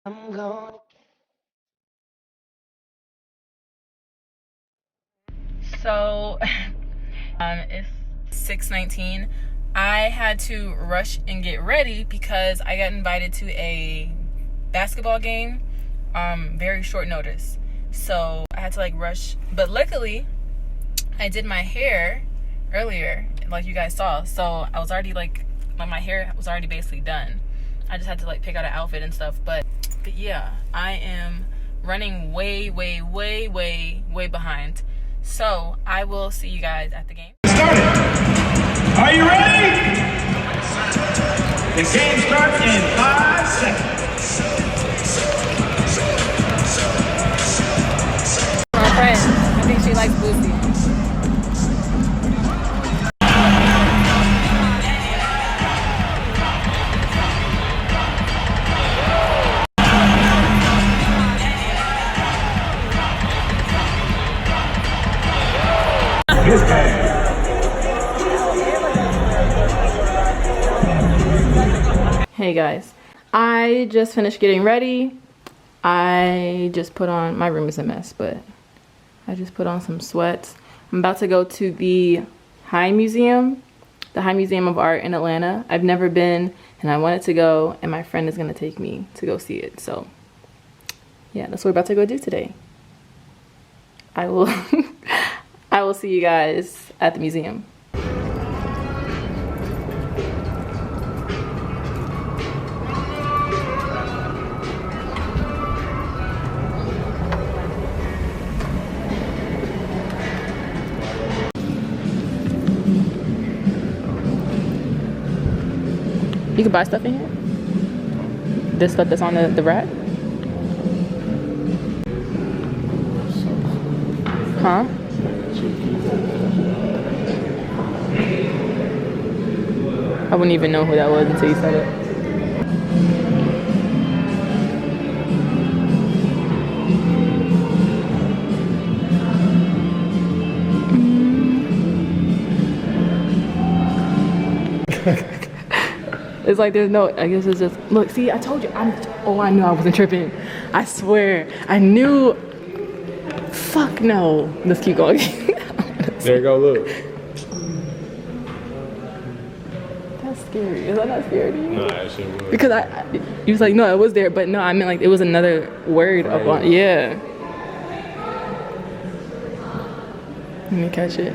I'm gone. So it's 6:19. I had to rush and get ready because I got invited to a basketball game very short notice. So I had to like rush, but luckily I did my hair earlier like you guys saw. So I was already like my hair was already basically done. I just had to like pick out an outfit and stuff, but yeah, I am running way behind. So I will see you guys at the game. Started. Are you ready? The game starts in 5 seconds. My friend, I think she likes Boosie. His game. Hey guys, I just finished getting ready. I just put on, my room is a mess, but I just put on some sweats. I'm about to go to the High Museum of Art in Atlanta. I've never been and I wanted to go, and my friend is gonna take me to go see it. So yeah, that's what we're about to go do today. I will I will see you guys at the museum. You can buy stuff in here? This stuff that's on the rack? Huh? I wouldn't even know who that was until you said it. It's like there's no, I guess it's just, look, see, I told you, I knew I wasn't tripping. I swear, I knew, fuck no. Let's keep going. There you go, look. That's scary. Is that not scary to you? No, that shit was. Because you was like, no, it was there, but no, I meant like it was another word up on, yeah. Let me catch it.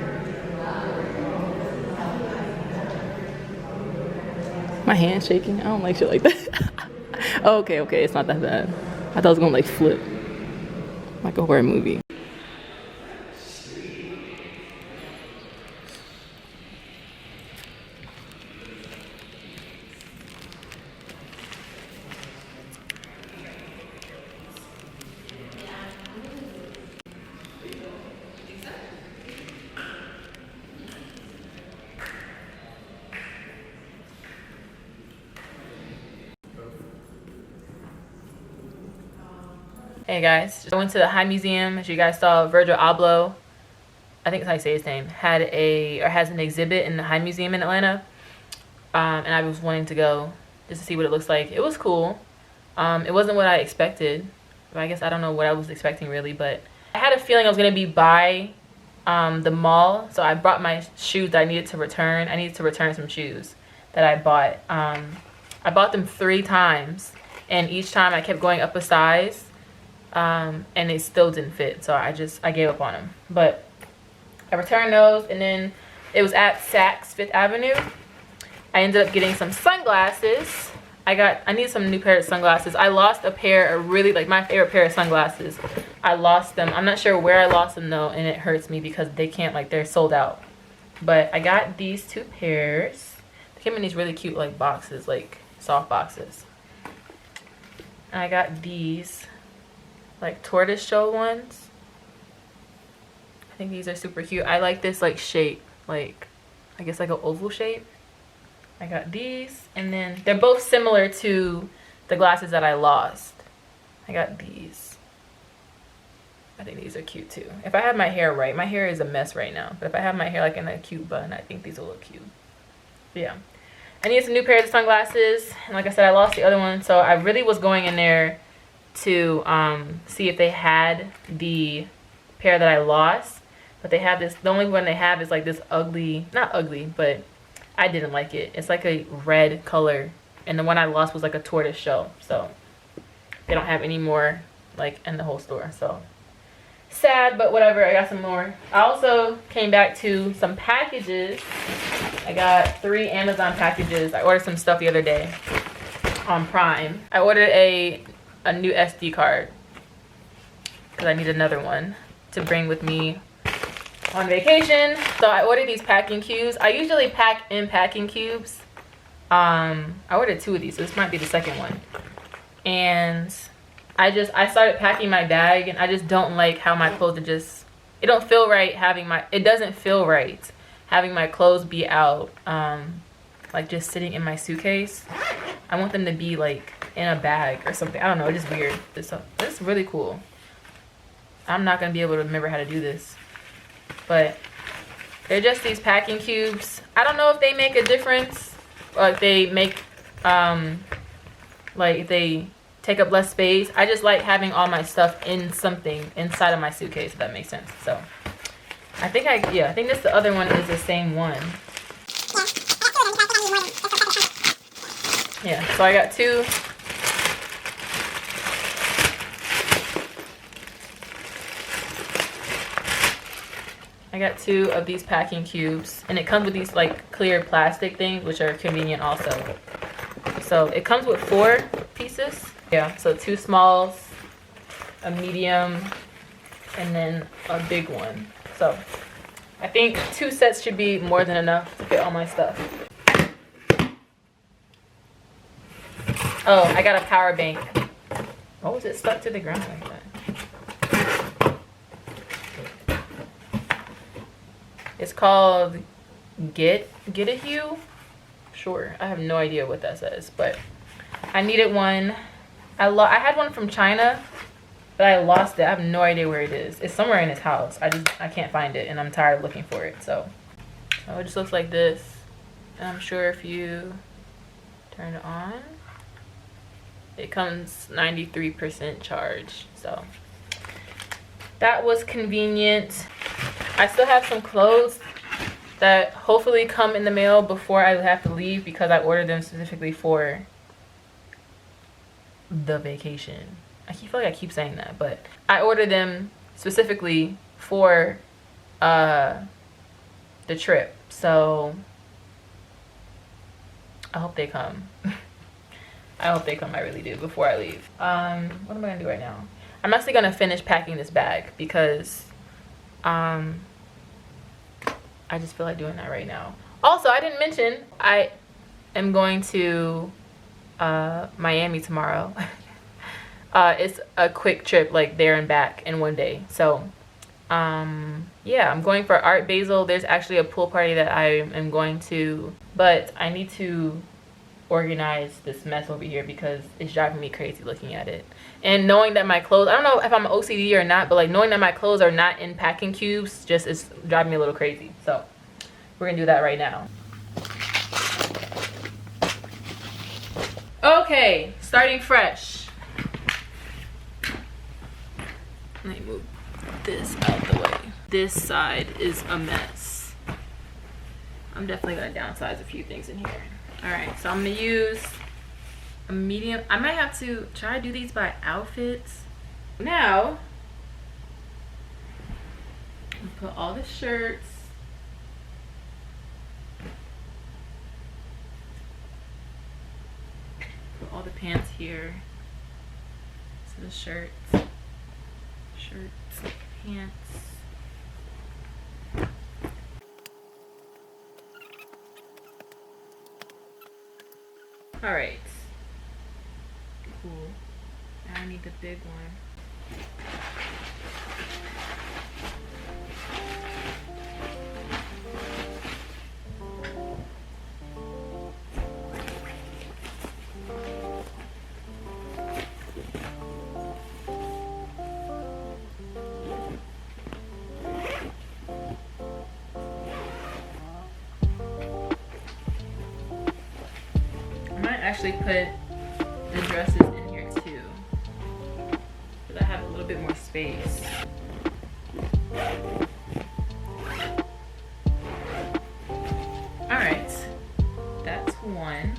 My hand's shaking. I don't like shit like that. Oh, okay, it's not that bad. I thought it was gonna like flip. Like a horror movie. Hey guys, I went to the High Museum. As you guys saw, Virgil Abloh, I think that's how you say his name, has an exhibit in the High Museum in Atlanta. And I was wanting to go just to see what it looks like. It was cool. It wasn't what I expected. I guess I don't know what I was expecting really, but I had a feeling I was gonna be by the mall. So I brought my shoes that I needed to return. I needed to return some shoes that I bought. I bought them 3 times, and each time I kept going up a size. And it still didn't fit, so I gave up on them. But I returned those, and then it was at Saks Fifth Avenue. I ended up getting some sunglasses. I needed some new pair of sunglasses. I lost a pair of really, like, my favorite pair of sunglasses. I lost them. I'm not sure where I lost them though, and it hurts me because they can't, like, they're sold out. But I got these 2 pairs. They came in these really cute, like, boxes, like soft boxes. And I got these like tortoise shell ones. I think these are super cute. I like this like shape, like I guess like an oval shape. I got these, and then they're both similar to the glasses that I lost. I got these. I think these are cute too. If I have my hair right, my hair is a mess right now, but if I have my hair like in a cute bun, I think these will look cute. But yeah, I need some new pairs of sunglasses, and like I said, I lost the other one, so I really was going in there to see if they had the pair that I lost. But they have this, the only one they have is like this ugly, not ugly, but I didn't like it. It's like a red color. And the one I lost was like a tortoise shell. So they don't have any more like in the whole store. So sad, but whatever. I got some more. I also came back to some packages. I got 3 Amazon packages. I ordered some stuff the other day on Prime. I ordered a new SD card because I need another one to bring with me on vacation. So I ordered these packing cubes. I usually pack in packing cubes. I ordered 2 of these, so this might be the second one. And I started packing my bag, and I just don't like how my clothes are just, it don't feel right having my, it doesn't feel right having my clothes be out, like just sitting in my suitcase. I want them to be like in a bag or something. I don't know, it's just weird. It's really cool. I'm not gonna be able to remember how to do this. But they're just these packing cubes. I don't know if they make a difference, or if they make, like if they take up less space. I just like having all my stuff in something inside of my suitcase, if that makes sense. So I think I think this the other one is the same one. Yeah, so I got 2. I got 2 of these packing cubes, and it comes with these like clear plastic things, which are convenient also. So it comes with 4 pieces. Yeah, so 2 smalls, a medium, and then a big one. So I think 2 sets should be more than enough to fit all my stuff. Oh, I got a power bank. What was it stuck to the ground like that? It's called Get a Hue. Sure, I have no idea what that says, but I needed one. I had one from China, but I lost it. I have no idea where it is. It's somewhere in his house. I can't find it, and I'm tired of looking for it. So it just looks like this. And I'm sure if you turn it on, it comes 93% charge. So that was convenient. I still have some clothes that hopefully come in the mail before I have to leave, because I ordered them specifically for the vacation. I feel like I keep saying that, but I ordered them specifically for the trip. So I hope they come. I hope they come, I really do, before I leave. What am I gonna do right now? I'm actually gonna finish packing this bag because I just feel like doing that right now. Also, I didn't mention I am going to Miami tomorrow. It's a quick trip, like there and back in one day. So yeah, I'm going for Art Basel. There's actually a pool party that I am going to, but I need to organize this mess over here because it's driving me crazy looking at it. And knowing that my clothes, I don't know if I'm OCD or not, but like knowing that my clothes are not in packing cubes just is driving me a little crazy. So we're gonna do that right now. Okay, starting fresh. Let me move this out the way. This side is a mess. I'm definitely gonna downsize a few things in here. All right, so I'm gonna use a medium. I might have to try to do these by outfits. Now, I'm gonna put all the shirts. Put all the pants here. So the shirts, pants. All right. Cool. Now I need the big one. I might actually put the dresses in here too. little bit more space. All right, that's one.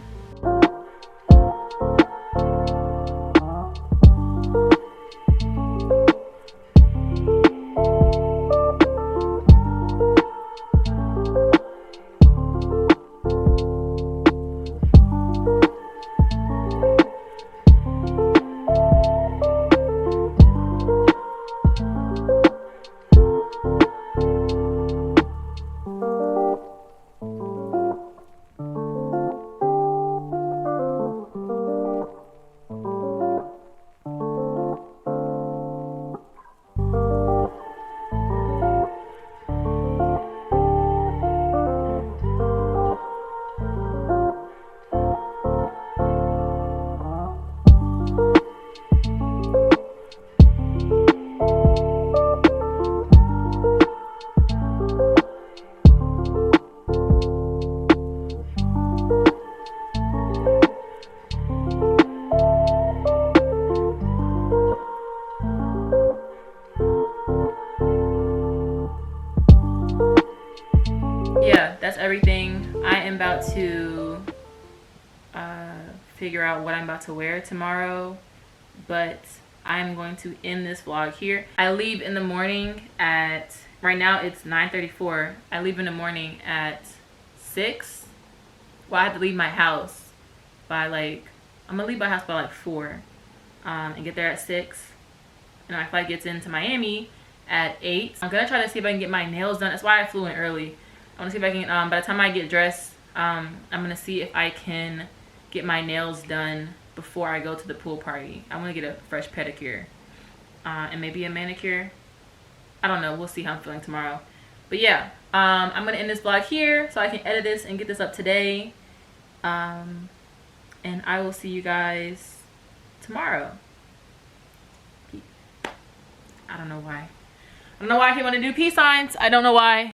Yeah, that's everything. I am about to figure out what I'm about to wear tomorrow, but I'm going to end this vlog here. I leave in the morning at, right now it's 9:34. I leave in the morning at 6. Well, I have to leave my house by like, I'm gonna leave my house by like 4 and get there at 6. And my flight gets into Miami at 8. I'm gonna try to see if I can get my nails done. That's why I flew in early. I want to see if I can, by the time I get dressed, I'm going to see if I can get my nails done before I go to the pool party. I want to get a fresh pedicure and maybe a manicure. I don't know. We'll see how I'm feeling tomorrow. But yeah, I'm going to end this vlog here so I can edit this and get this up today. And I will see you guys tomorrow. I don't know why. I don't know why he want to do peace signs. I don't know why.